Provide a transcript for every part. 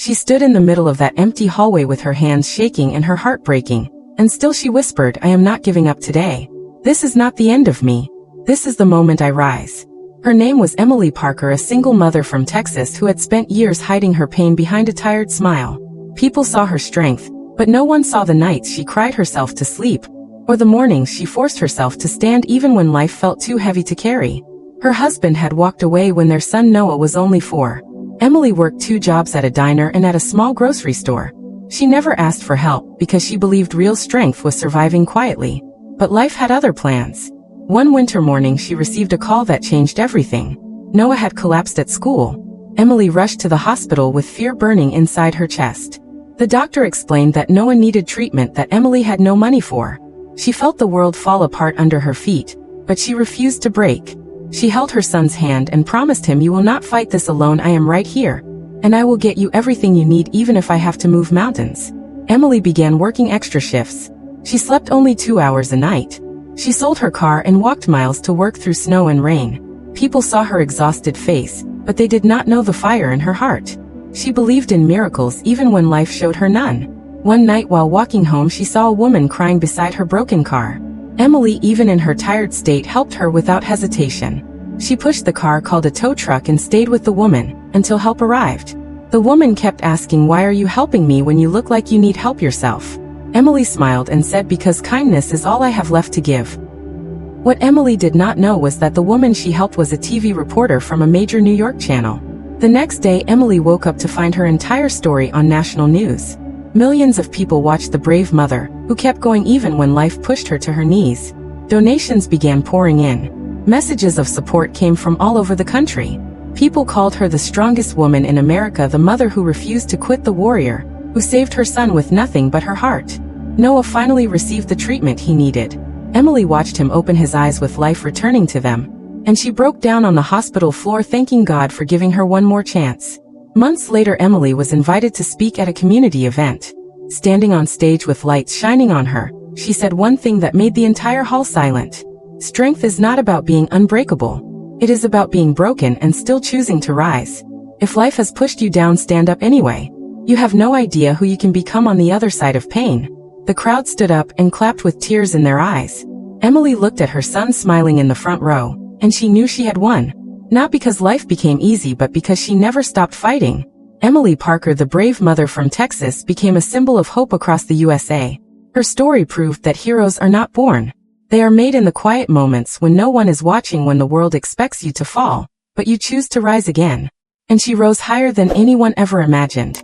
She stood in the middle of that empty hallway with her hands shaking and her heart breaking, and still she whispered, "I am not giving up today. This is not the end of me. This is the moment I rise." Her name was Emily Parker, a single mother from Texas who had spent years hiding her pain behind a tired smile. People saw her strength, but no one saw the nights she cried herself to sleep, or the mornings she forced herself to stand even when life felt too heavy to carry. Her husband had walked away when their son Noah was only 4. Emily worked 2 jobs at a diner and at a small grocery store. She never asked for help because she believed real strength was surviving quietly. But life had other plans. One winter morning she received a call that changed everything. Noah had collapsed at school. Emily rushed to the hospital with fear burning inside her chest. The doctor explained that Noah needed treatment that Emily had no money for. She felt the world fall apart under her feet, but she refused to break. She held her son's hand and promised him, "You will not fight this alone. I am right here. And I will get you everything you need, even if I have to move mountains." Emily began working extra shifts. She slept only 2 hours a night. She sold her car and walked miles to work through snow and rain. People saw her exhausted face, but they did not know the fire in her heart. She believed in miracles even when life showed her none. One night while walking home she saw a woman crying beside her broken car. Emily, even in her tired state, helped her without hesitation. She pushed the car, called a tow truck, and stayed with the woman until help arrived. The woman kept asking, "Why are you helping me when you look like you need help yourself?" Emily smiled and said, "Because kindness is all I have left to give." What Emily did not know was that the woman she helped was a TV reporter from a major New York channel. The next day Emily woke up to find her entire story on national news. Millions of people watched the brave mother, who kept going even when life pushed her to her knees. Donations began pouring in. Messages of support came from all over the country. People called her the strongest woman in America, the mother who refused to quit, the warrior who saved her son with nothing but her heart. Noah finally received the treatment he needed. Emily watched him open his eyes with life returning to them, and she broke down on the hospital floor thanking God for giving her one more chance. Months later Emily was invited to speak at a community event. Standing on stage with lights shining on her, she said one thing that made the entire hall silent. "Strength is not about being unbreakable. It is about being broken and still choosing to rise. If life has pushed you down, stand up anyway. You have no idea who you can become on the other side of pain." The crowd stood up and clapped with tears in their eyes. Emily looked at her son smiling in the front row, and she knew she had won. Not because life became easy, but because she never stopped fighting. Emily Parker, the brave mother from Texas, became a symbol of hope across the USA. Her story proved that heroes are not born. They are made in the quiet moments when no one is watching, when the world expects you to fall, but you choose to rise again. And she rose higher than anyone ever imagined.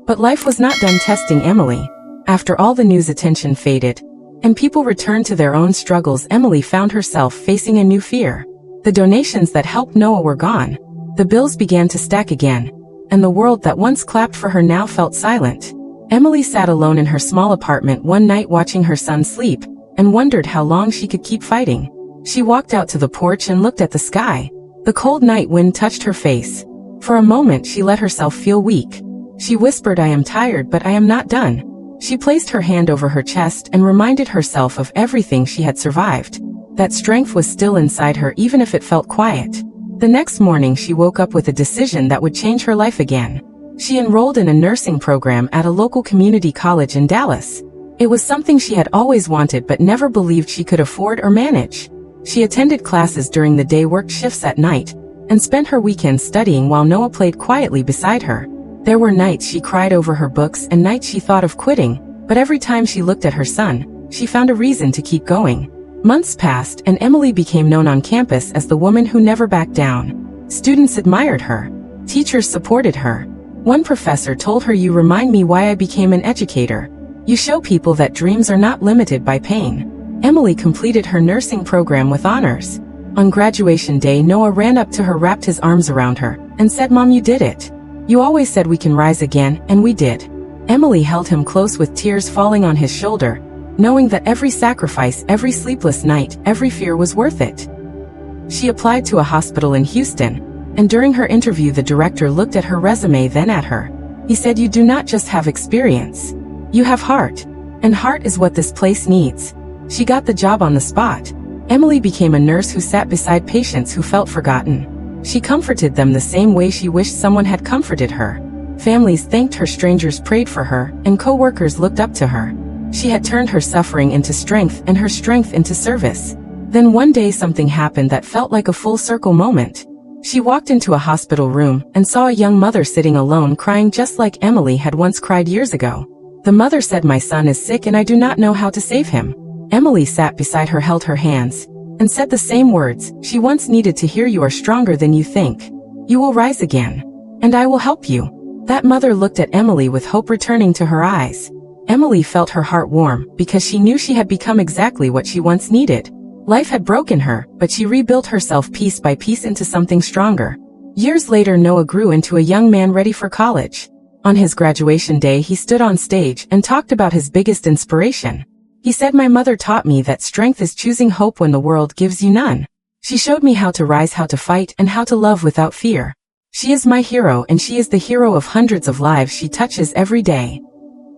But life was not done testing Emily. After all the news attention faded, and people returned to their own struggles, Emily found herself facing a new fear. The donations that helped Noah were gone. The bills began to stack again, and the world that once clapped for her now felt silent. Emily sat alone in her small apartment one night watching her son sleep, and wondered how long she could keep fighting. She walked out to the porch and looked at the sky. The cold night wind touched her face. For a moment she let herself feel weak. She whispered, "I am tired, but I am not done." She placed her hand over her chest and reminded herself of everything she had survived. That strength was still inside her, even if it felt quiet. The next morning she woke up with a decision that would change her life again. She enrolled in a nursing program at a local community college in Dallas. It was something she had always wanted but never believed she could afford or manage. She attended classes during the day, worked shifts at night, and spent her weekends studying while Noah played quietly beside her. There were nights she cried over her books and nights she thought of quitting, but every time she looked at her son, she found a reason to keep going. Months passed and Emily became known on campus as the woman who never backed down. Students admired her. Teachers supported her. One professor told her, "You remind me why I became an educator. You show people that dreams are not limited by pain." Emily completed her nursing program with honors. On graduation day, Noah ran up to her, wrapped his arms around her, and said, "Mom, you did it. You always said we can rise again, and we did." Emily held him close with tears falling on his shoulder, knowing that every sacrifice, every sleepless night, every fear was worth it. She applied to a hospital in Houston, and during her interview the director looked at her resume, then at her. He said, "You do not just have experience. You have heart. And heart is what this place needs." She got the job on the spot. Emily became a nurse who sat beside patients who felt forgotten. She comforted them the same way she wished someone had comforted her. Families thanked her, strangers prayed for her, and co-workers looked up to her. She had turned her suffering into strength and her strength into service. Then one day something happened that felt like a full circle moment. She walked into a hospital room and saw a young mother sitting alone crying just like Emily had once cried years ago. The mother said, "My son is sick and I do not know how to save him." Emily sat beside her, held her hands, and said the same words she once needed to hear: "You are stronger than you think. You will rise again. And I will help you." That mother looked at Emily with hope returning to her eyes. Emily felt her heart warm because she knew she had become exactly what she once needed. Life had broken her, but she rebuilt herself piece by piece into something stronger. Years later, Noah grew into a young man ready for college. On his graduation day, he stood on stage and talked about his biggest inspiration. He said, "My mother taught me that strength is choosing hope when the world gives you none. She showed me how to rise, how to fight, and how to love without fear. She is my hero, and she is the hero of hundreds of lives she touches every day."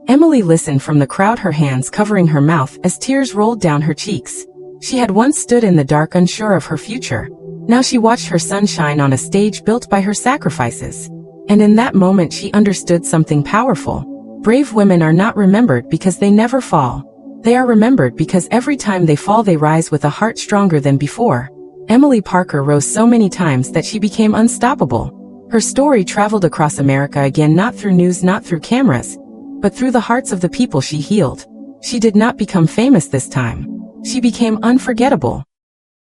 Emily listened from the crowd, her hands covering her mouth as tears rolled down her cheeks. She had once stood in the dark, unsure of her future. Now she watched her son shine on a stage built by her sacrifices. And in that moment she understood something powerful. Brave women are not remembered because they never fall. They are remembered because every time they fall they rise with a heart stronger than before. Emily Parker rose so many times that she became unstoppable. Her story traveled across America again, not through news, not through cameras, but through the hearts of the people she healed. She did not become famous this time. She became unforgettable.